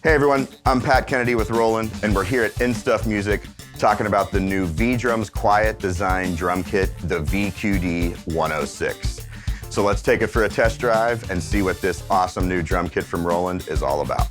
Hey everyone, I'm Pat Kennedy with Roland, and we're here at In Stuff Music talking about the new V-Drums Quiet Design drum kit, the VQD106. So let's take it for a test drive and see what this awesome new drum kit from Roland is all about.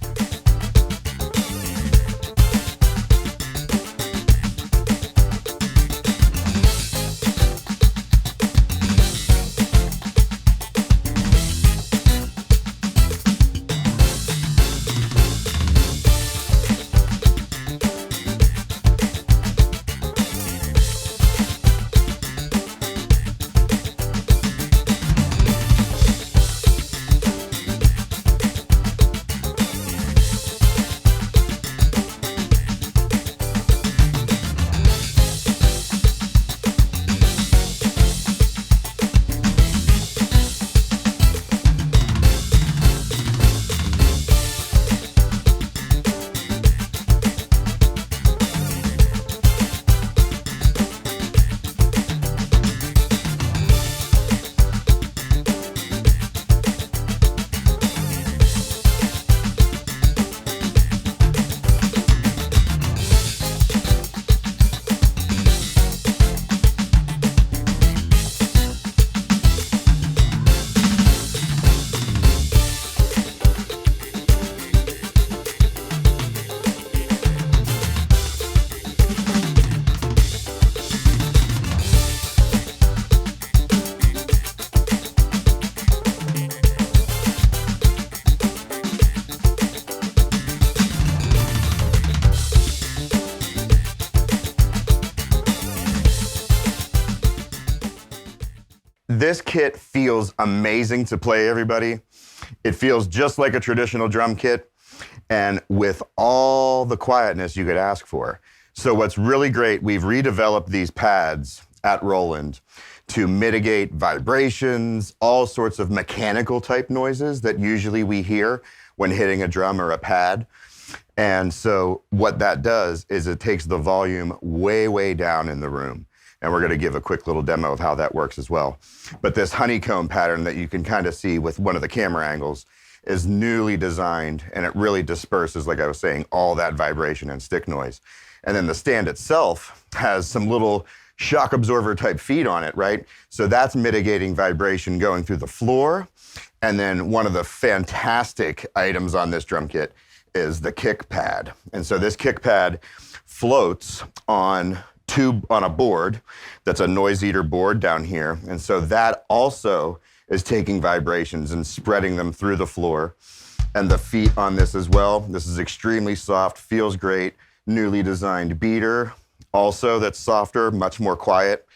This kit feels amazing to play, everybody. It feels just like a traditional drum kit and with all the quietness you could ask for. So what's really great, we've redeveloped these pads at Roland to mitigate vibrations, all sorts of mechanical type noises that usually we hear when hitting a drum or a pad. And so what that does is it takes the volume way, way down in the room. And we're gonna give a quick little demo of how that works as well. But this honeycomb pattern that you can kind of see with one of the camera angles is newly designed, and it really disperses, like I was saying, all that vibration and stick noise. And then the stand itself has some little shock absorber type feet on it, right? So that's mitigating vibration going through the floor. And then one of the fantastic items on this drum kit is the kick pad. And so this kick pad floats on a board that's a noise eater board down here. And so that also is taking vibrations and spreading them through the floor. And the feet on this as well. This is extremely soft, feels great. Newly designed beater, also that's softer, much more quiet.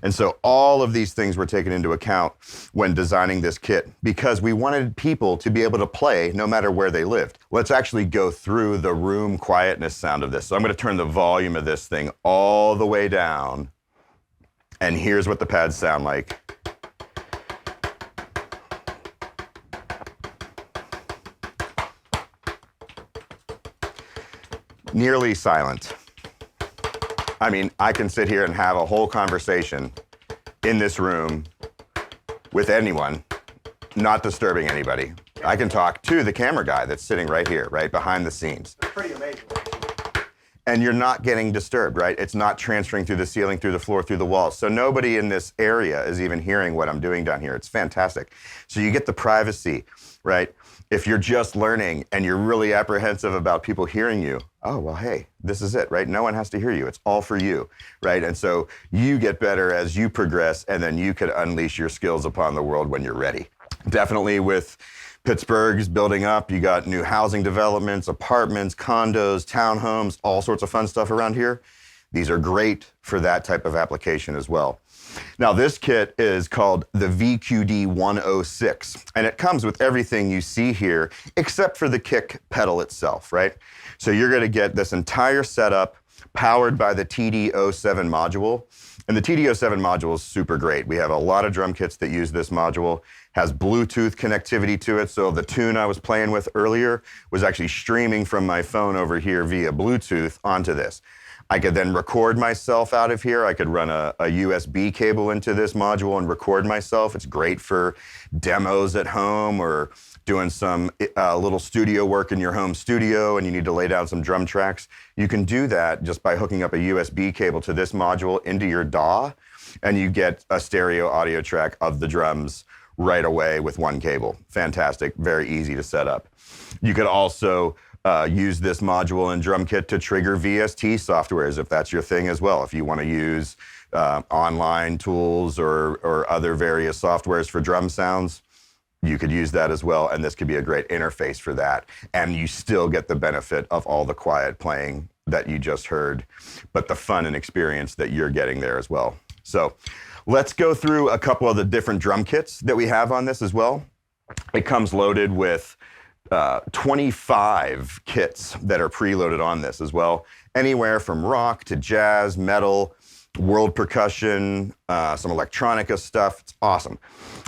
And so all of these things were taken into account when designing this kit because we wanted people to be able to play no matter where they lived. Let's actually go through the room quietness sound of this. So I'm going to turn the volume of this thing all the way down. And here's what the pads sound like. Nearly silent. I mean, I can sit here and have a whole conversation in this room with anyone, not disturbing anybody. I can talk to the camera guy that's sitting right here, right behind the scenes. It's pretty amazing. And you're not getting disturbed, right? It's not transferring through the ceiling, through the floor, through the walls. So nobody in this area is even hearing what I'm doing down here. It's fantastic. So you get the privacy, right? If you're just learning and you're really apprehensive about people hearing you, oh, well, hey, this is it, right? No one has to hear you. It's all for you, right? And so you get better as you progress, and then you can unleash your skills upon the world when you're ready. Definitely with Pittsburgh's building up, you got new housing developments, apartments, condos, townhomes, all sorts of fun stuff around here. These are great for that type of application as well. Now this kit is called the VQD106, and it comes with everything you see here except for the kick pedal itself, right? So you're gonna get this entire setup powered by the TD07 module. And the TD07 module is super great. We have a lot of drum kits that use this module, has Bluetooth connectivity to it. So the tune I was playing with earlier was actually streaming from my phone over here via Bluetooth onto this. I could then record myself out of here. I could run a USB cable into this module and record myself. It's great for demos at home or doing some little studio work in your home studio and you need to lay down some drum tracks. You can do that just by hooking up a USB cable to this module into your DAW, and you get a stereo audio track of the drums right away with one cable. Fantastic, very easy to set up. You could also use this module and drum kit to trigger VST softwares if that's your thing as well. If you want to use online tools or other various softwares for drum sounds, you could use that as well, and this could be a great interface for that. And you still get the benefit of all the quiet playing that you just heard, but the fun and experience that you're getting there as well. So let's go through a couple of the different drum kits that we have on this as well. It comes loaded with 25 kits that are preloaded on this as well. Anywhere from rock to jazz, metal, world percussion, some electronica stuff. It's awesome.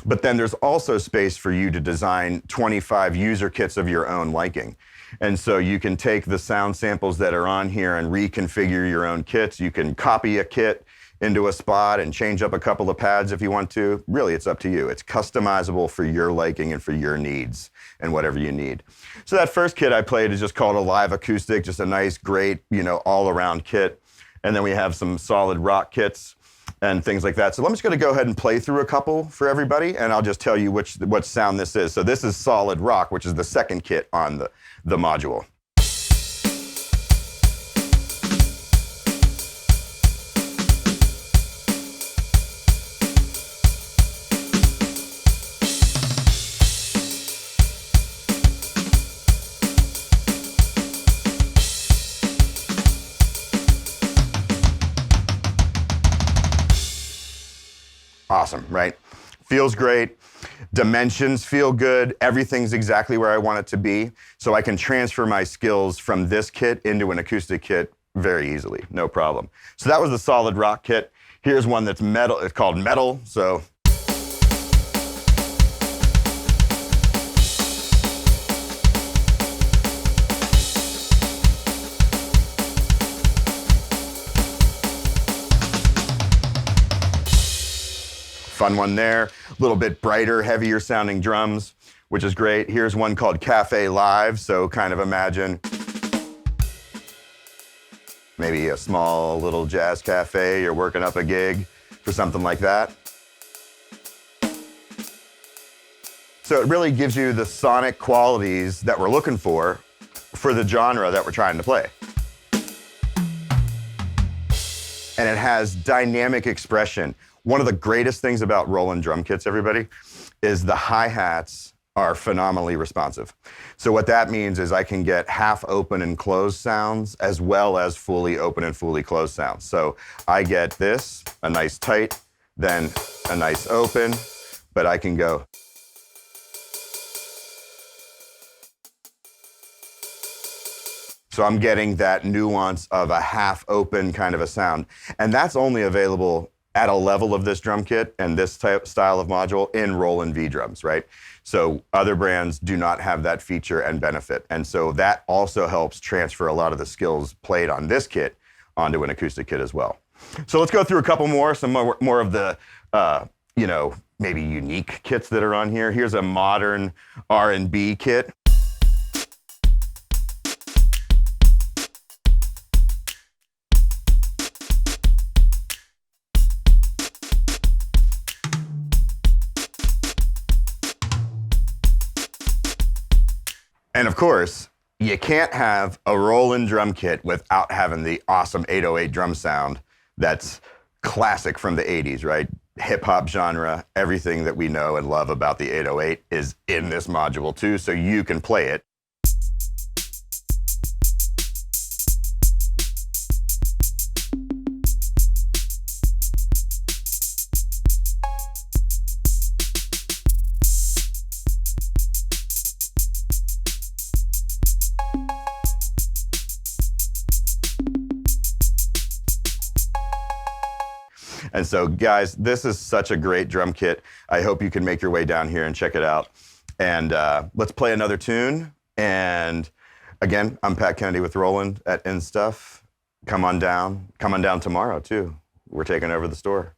But then there's also space for you to design 25 user kits of your own liking. And so you can take the sound samples that are on here and reconfigure your own kits. You can copy a kit into a spot and change up a couple of pads if you want to. Really, it's up to you. It's customizable for your liking and for your needs and whatever you need. So that first kit I played is just called a live acoustic, just a nice, great, all-around kit. And then we have some solid rock kits and things like that. So I'm just gonna go ahead and play through a couple for everybody, and I'll just tell you what sound this is. So this is solid rock, which is the second kit on the module. Awesome, right? Feels great. Dimensions feel good. Everything's exactly where I want it to be. So I can transfer my skills from this kit into an acoustic kit very easily, no problem. So that was the solid rock kit. Here's one that's metal. It's called metal. So fun one there. A little bit brighter, heavier sounding drums, which is great. Here's one called Cafe Live. So kind of imagine maybe a small little jazz cafe. You're working up a gig for something like that. So it really gives you the sonic qualities that we're looking for the genre that we're trying to play. And it has dynamic expression. One of the greatest things about Roland drum kits, everybody, is the hi-hats are phenomenally responsive. So what that means is I can get half open and closed sounds as well as fully open and fully closed sounds. So I get this, a nice tight, then a nice open, but I can go. So I'm getting that nuance of a half open kind of a sound. And that's only available at a level of this drum kit and this style of module in Roland V-Drums, right? So other brands do not have that feature and benefit. And so that also helps transfer a lot of the skills played on this kit onto an acoustic kit as well. So let's go through a couple more, some more of the, maybe unique kits that are on here. Here's a modern R&B kit. And of course, you can't have a Roland drum kit without having the awesome 808 drum sound that's classic from the 80s, right? Hip hop genre, everything that we know and love about the 808 is in this module too, so you can play it. And so guys, this is such a great drum kit. I hope you can make your way down here and check it out. And let's play another tune. And again, I'm Pat Kennedy with Roland at InStuff. Come on down. Come on down tomorrow, too. We're taking over the store.